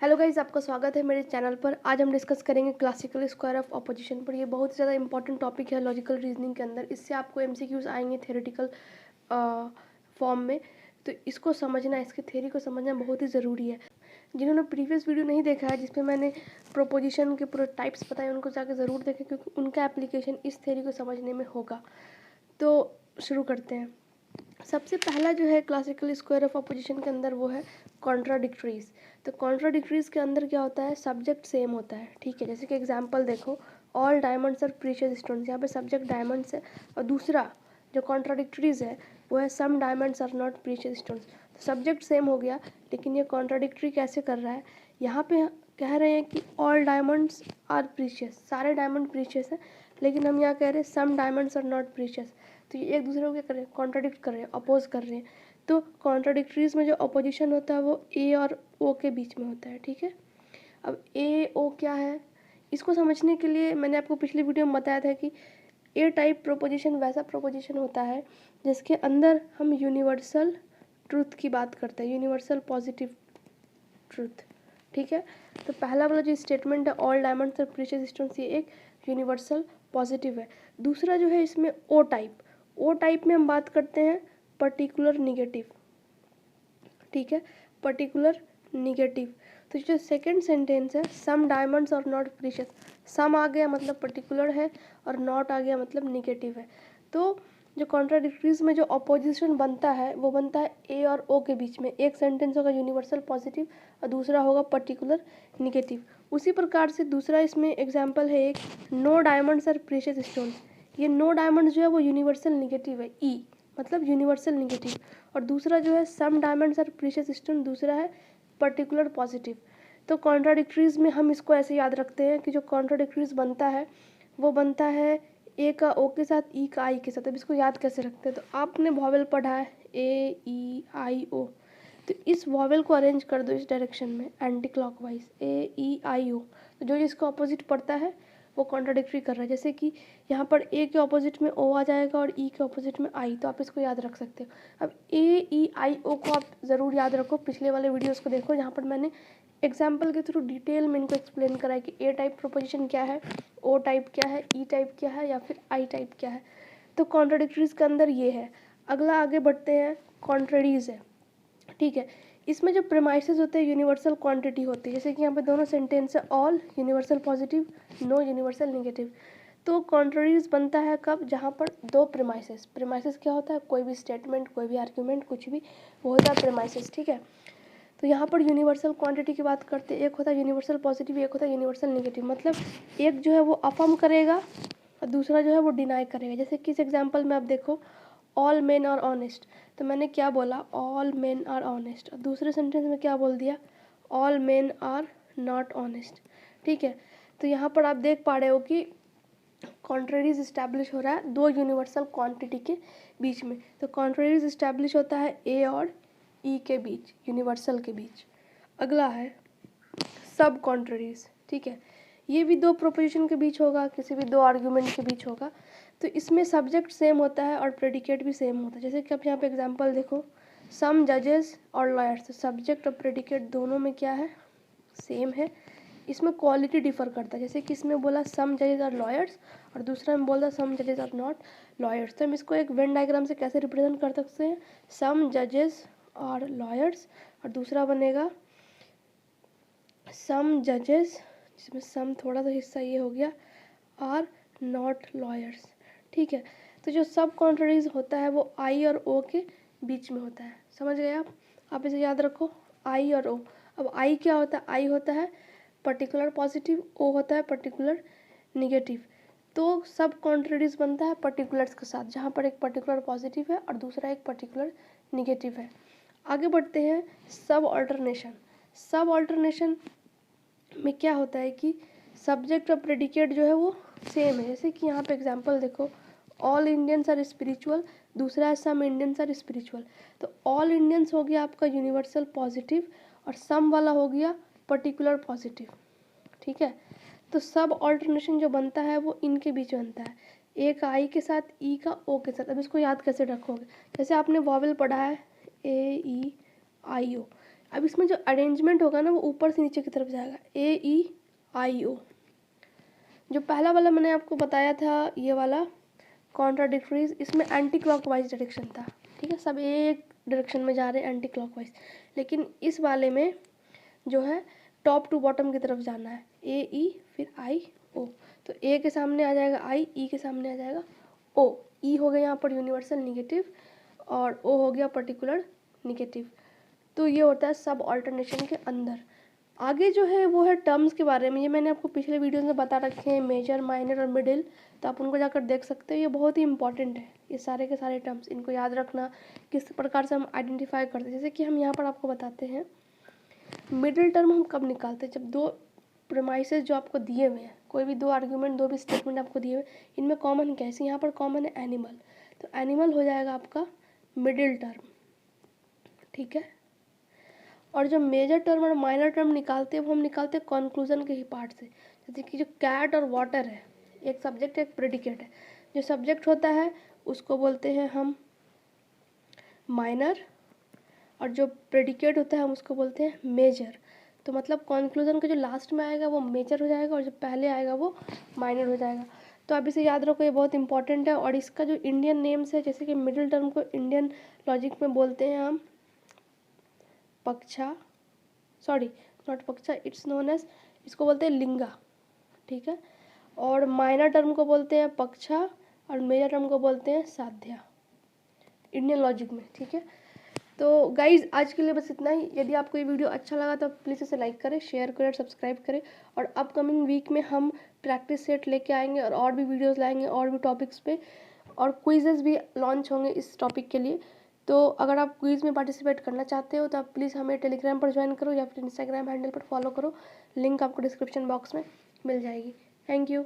Hello guys, आपका स्वागत है मेरे चैनल पर। आज हम डिस्कस करेंगे क्लासिकल स्क्वायर ऑफ ऑपोजिशन पर। ये बहुत ज़्यादा इंपॉर्टेंट टॉपिक है लॉजिकल रीजनिंग के अंदर। इससे आपको एमसीक्यूज आएंगे थ्योरेटिकल फॉर्म में, तो इसको समझना, इसके थ्योरी को समझना बहुत ही ज़रूरी है। जिन्होंने प्रीवियस वीडियो नहीं देखा है जिसपे मैंने प्रोपोजिशन के पूरे टाइप्स बताए, उनको जाकर ज़रूर देखें, क्योंकि उनका एप्लीकेशन इस थ्योरी को समझने में होगा। तो शुरू करते हैं। सबसे पहला जो है क्लासिकल स्क्वायर ऑफ ऑपोजिशन के अंदर वो है कॉन्ट्राडिक्टरीज। तो कॉन्ट्राडिक्टरीज के अंदर क्या होता है, सब्जेक्ट सेम होता है। ठीक है, जैसे कि एग्जांपल देखो, all diamonds are precious stones. यहाँ पे सब्जेक्ट डायमंड्स है, और दूसरा जो कॉन्ट्राडिक्टरीज है वो है some diamonds are not precious stones. तो सब्जेक्ट सेम हो गया, लेकिन ये कॉन्ट्राडिक्टरी कैसे कर रहा है, यहाँ पे कह रहे हैं कि ऑल डायमंड्स आर प्रीशियस, सारे डायमंड प्रीशियस है, लेकिन हम यहाँ कह रहे हैं सम डायमंड्स आर नॉट प्रीशियस। तो ये एक दूसरे को क्या कर रहे हैं, कॉन्ट्राडिक्ट कर रहे हैं, अपोज कर रहे हैं। तो कॉन्ट्राडिक्टरीज में जो अपोजिशन होता है वो ए और ओ के बीच में होता है। ठीक है, अब ए ओ क्या है, इसको समझने के लिए मैंने आपको पिछली वीडियो में बताया था कि ए टाइप प्रोपोजिशन वैसा प्रोपोजिशन होता है जिसके अंदर हम यूनिवर्सल ट्रूथ की बात करते हैं, यूनिवर्सल पॉजिटिव ट्रूथ। ठीक है, तो पहला वाला जो स्टेटमेंट है all diamonds are precious stones, ये एक यूनिवर्सल पॉजिटिव है। दूसरा जो है इसमें ओ टाइप, ओ टाइप में हम बात करते हैं पर्टिकुलर निगेटिव। ठीक है, पर्टिकुलर निगेटिव। तो जो सेकंड सेंटेंस है सम डायमंड्स और नॉट प्रीशियस, सम आ गया मतलब पर्टिकुलर है, और नॉट आ गया मतलब निगेटिव है। तो जो कॉन्ट्राडिक्टरीज में जो अपोजिशन बनता है वो बनता है ए और ओ के बीच में। एक सेंटेंस होगा यूनिवर्सल पॉजिटिव और दूसरा होगा पर्टिकुलर निगेटिव। उसी प्रकार से दूसरा इसमें एग्जांपल है एक, no diamonds are precious stones. ये नो डायमंड्स जो है वो यूनिवर्सल निगेटिव है, ई मतलब यूनिवर्सल निगेटिव। और दूसरा जो है some diamonds are precious stone, दूसरा है पर्टिकुलर पॉजिटिव। तो कॉन्ट्राडिक्टरीज में हम इसको ऐसे याद रखते हैं कि जो कॉन्ट्राडिक्टरीज बनता है वो बनता है ए का ओ के साथ, ई का आई के साथ। अब इसको याद कैसे रखते हैं, तो आपने वॉवेल पढ़ा है ए ई आई ओ, तो इस वॉवेल को अरेंज कर दो इस डायरेक्शन में एंटी क्लॉकवाइज, ए ई आई ओ। तो जो जिसको अपोजिट पड़ता है वो कॉन्ट्राडिक्टरी कर रहा है। जैसे कि यहाँ पर ए के ऑपोजिट में ओ आ जाएगा और ई के ऑपोजिट में आई, तो आप इसको याद रख सकते हो। अब ए ई आई ओ को आप ज़रूर याद रखो, पिछले वाले वीडियोस को देखो, जहाँ पर मैंने एग्जाम्पल के थ्रू डिटेल में इनको एक्सप्लेन करा है कि ए टाइप प्रोपोजिशन क्या है, ओ टाइप क्या है, ई टाइप क्या है, या फिर आई टाइप क्या है। तो कॉन्ट्राडिक्टरीज के अंदर ये है। अगला आगे बढ़ते हैं, कॉन्ट्ररीज है। ठीक है, इसमें जो प्रेमाइसेस होते हैं यूनिवर्सल क्वांटिटी होती है। जैसे कि यहाँ पे दोनों सेंटेंस है all universal positive, no universal negative. तो कॉन्ट्ररीज बनता है कब, जहाँ पर दो प्रेमाइसेस, प्रेमाइसेस क्या होता है, कोई भी स्टेटमेंट, कोई भी आर्ग्यूमेंट, कुछ भी, वो होता है प्रेमाइसेस। ठीक है, तो यहाँ पर यूनिवर्सल क्वांटिटी की बात करते हैं, एक होता है यूनिवर्सल पॉजिटिव, एक होता है यूनिवर्सल नेगेटिव। मतलब एक जो है वो अफर्म करेगा और दूसरा जो है वो डिनाई करेगा। जैसे कि इस एग्जाम्पल में आप देखो, ऑल मेन आर ऑनेस्ट, तो मैंने क्या बोला, ऑल मेन आर ऑनेस्ट, और दूसरे सेंटेंस में क्या बोल दिया, all men are not honest. ठीक है, तो यहाँ पर आप देख पा रहे हो कि कॉन्ट्ररीज इस्टेब्लिश हो रहा है दो यूनिवर्सल क्वांटिटी के बीच में। तो कॉन्ट्ररीज इस्टेब्लिश होता है ए और ई के बीच, यूनिवर्सल के बीच। अगला है सब कॉन्ट्ररीज। ठीक है, ये भी दो प्रोपोजिशन के बीच होगा, किसी भी दो आर्ग्यूमेंट के बीच होगा। तो इसमें सब्जेक्ट सेम होता है और प्रेडिकेट भी सेम होता है। जैसे कि आप यहाँ पे एग्जांपल देखो, सम जजेस और लॉयर्स, सब्जेक्ट और प्रेडिकेट दोनों में क्या है, सेम है। इसमें क्वालिटी डिफर करता है। जैसे कि इसमें बोला सम जजेस आर लॉयर्स और दूसरा में बोला सम जजेस आर नॉट लॉयर्स। तो हम इसको एक वेन डायग्राम से कैसे रिप्रेजेंट कर सकते हैं, सम जजेस और लॉयर्स, और दूसरा बनेगा सम जजेस, जिसमें सम थोड़ा सा हिस्सा ये हो गया, आर नॉट लॉयर्स। ठीक है, तो जो सब कॉन्ट्ररीज होता है वो आई और ओ के बीच में होता है। समझ गए आप इसे याद रखो, आई और ओ। अब आई क्या होता है, आई होता है पर्टिकुलर पॉजिटिव, ओ होता है पर्टिकुलर निगेटिव। तो सब कॉन्ट्ररीज बनता है पर्टिकुलर्स के साथ, जहाँ पर एक पर्टिकुलर पॉजिटिव है और दूसरा एक पर्टिकुलर निगेटिव है। आगे बढ़ते हैं, सब ऑल्टरनेशन। सब ऑल्टरनेशन में क्या होता है कि सब्जेक्ट और प्रेडिकेट जो है वो सेम है। जैसे कि यहाँ पे एग्जांपल देखो, ऑल इंडियंस आर स्पिरिचुअल, दूसरा है सम इंडियंस आर स्पिरिचुअल। तो ऑल इंडियंस हो गया आपका यूनिवर्सल पॉजिटिव और सम वाला हो गया पर्टिकुलर पॉजिटिव। ठीक है, तो सब ऑल्टरनेशन जो बनता है वो इनके बीच बनता है, ए का आई के साथ, ई का ओ के साथ। अब इसको याद कैसे रखोगे, जैसे आपने वॉवेल पढ़ा है ए ई आई ओ, अब इसमें जो अरेंजमेंट होगा ना वो ऊपर से नीचे की तरफ जाएगा, AEIO। जो पहला वाला मैंने आपको बताया था ये वाला कॉन्ट्राडिक्टरीज, इसमें एंटी क्लॉकवाइज डायरेक्शन था, ठीक है, सब एक डायरेक्शन में जा रहे हैं एंटी क्लॉकवाइज। लेकिन इस वाले में जो है टॉप टू बॉटम की तरफ जाना है, AE फिर IO। तो A के सामने आ जाएगा I, E के सामने आ जाएगा O। E हो गया यहाँ पर यूनिवर्सल निगेटिव और O हो गया पर्टिकुलर निगेटिव। तो ये होता है सब ऑल्टरनेशन के अंदर। आगे जो है वो है टर्म्स के बारे में, ये मैंने आपको पिछले वीडियोस में बता रखे हैं, मेजर, माइनर और मिडिल, तो आप उनको जाकर देख सकते हो। ये बहुत ही इंपॉर्टेंट है, ये सारे के सारे टर्म्स, इनको याद रखना किस प्रकार से हम आइडेंटिफाई करते हैं। जैसे कि हम यहाँ पर आपको बताते हैं मिडिल टर्म हम कब निकालते हैं, जब दो प्रेमाइसेस जो आपको दिए हुए हैं, कोई भी दो आर्ग्यूमेंट, दो भी स्टेटमेंट आपको दिए हुए, इनमें कॉमन क्या है, यहाँ पर कॉमन है एनिमल, तो एनिमल हो जाएगा आपका मिडिल टर्म, ठीक है। और जो मेजर टर्म और माइनर टर्म निकालते हैं वो हम निकालते हैं कंक्लूजन के ही पार्ट से। जैसे कि जो कैट और वाटर है, एक सब्जेक्ट एक प्रेडिकेट है, जो सब्जेक्ट होता है उसको बोलते हैं हम माइनर और जो प्रेडिकेट होता है हम उसको बोलते हैं मेजर। तो मतलब कंक्लूजन का जो लास्ट में आएगा वो मेजर हो जाएगा और जो पहले आएगा वो माइनर हो जाएगा। तो आप इसे याद रखो, ये बहुत इंपॉर्टेंट है। और इसका जो इंडियन नेम्स है, जैसे कि मिडिल टर्म को इंडियन लॉजिक में बोलते हैं हम पक्षा, सॉरी नॉट पक्षा, इट्स नोन एज, इसको बोलते हैं लिंगा, ठीक है। और माइनर टर्म को बोलते हैं पक्षा और मेजर टर्म को बोलते हैं साध्या इंडियन लॉजिक में, ठीक है। तो गाइज आज के लिए बस इतना ही। यदि आपको ये वीडियो अच्छा लगा तो प्लीज़ इसे लाइक करें, शेयर करें और सब्सक्राइब करें। और अपकमिंग वीक में हम प्रैक्टिस सेट लेके आएंगे और भी वीडियोस लाएंगे और भी टॉपिक्स पे, और क्विजेज़ भी लॉन्च होंगे इस टॉपिक के लिए। तो अगर आप क्विज़ में पार्टिसिपेट करना चाहते हो तो आप प्लीज़ हमें टेलीग्राम पर ज्वाइन करो या फिर इंस्टाग्राम हैंडल पर फॉलो करो, लिंक आपको डिस्क्रिप्शन बॉक्स में मिल जाएगी। Thank you.